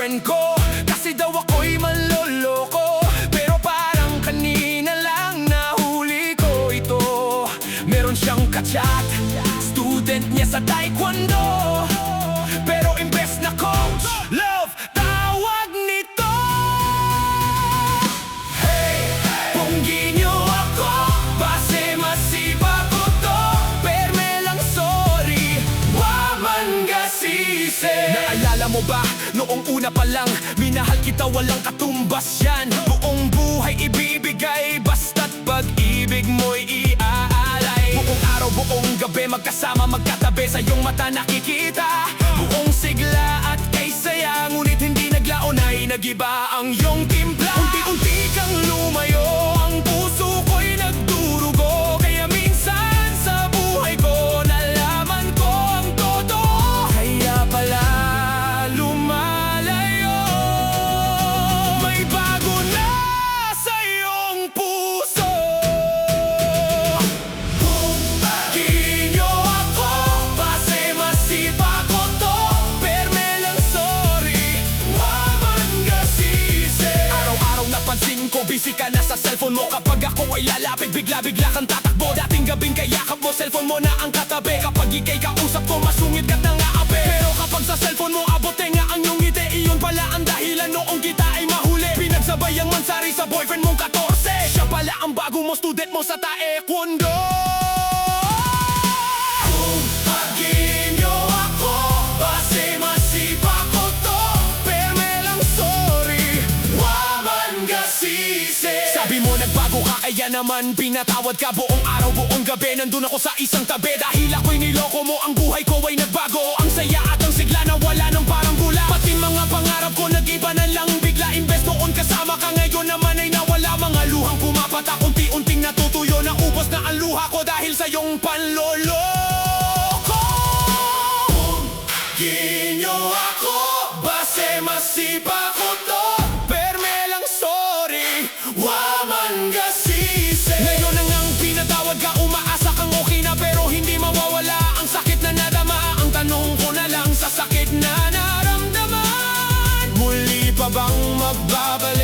boyfriend ko, kasi daw ako'y manloloko. Pero parang kanina lang nahuli ko ito. Meron siyang kachat, student niya sa taekwondo, pero imbes na coach, love tawag nito. Hey, punggi niyo ako, base masipa ko to. Perme lang sorry, waman gasise. Naalala mo ba, noong una pa lang, minahal kita walang katumbas yan. Buong buhay ibibigay, basta't pag-ibig mo'y iaalay. Buong araw, buong gabi, magkasama, magkatabi, sa iyong mata nakikita buong sigla at kay saya. Ngunit hindi naglaon ay nagiba ang iyong timpla. Unti-unti kang lumayo, ang puso ko'y nagdurugo. Kaya minsan sa buhay ko nalaman ko ang totoo. Kaya pala lumalayo, may bago na sa iyong puso. Punggi niyo ako, base masipa ko to. Perme lang sorry, waman gasise. Araw-araw napansin ko, busy ka na sa cellphone mo. Kapag ako ay lalapit, bigla-bigla kang tatakbo. Dating gabing kayakap mo, cellphone mo na ang katabi. Kapag ika'y kausap ko, masungit ka't nangaapi. Pero kapag sa cellphone mo, abote nga ang iyong ngiti. Iyon pala ang dahilan noong kita ay mahuli. Pinagsabay ang mansari sa boyfriend mong 14. Siya pala ang bago mo, student mo sa taekwondo. Punggi niyo ako, base masipa ko to. Perme lang sorry, waman gasise. Sabi mo nagbago ka, kaya naman pinatawad ka. Buong araw, buong gabi, nandun ako sa isang tabi. Dahil ako'y niloko mo, ang buhay ko ay nagbago. Ang saya at ang sigla na wala nang parang gula. Pati mga pangarap ko nag-iba na lang bigla. Imbes noon kasama ka, ngayon naman ay nawala. Mga luhang pumapatak, unti-unting natutuyo. Naubos na ang luha ko dahil sa iyong panloloko. Punggi niyo ako, base masipa ko to. Perme lang sorry, waman gasise. Ngayon na ngang pinatawad ka, umaasa kang okay na. Pero hindi mawawala ang sakit na nadama. Ang tanong ko na lang, sa sakit na naramdaman, muli pa bang magbabalik?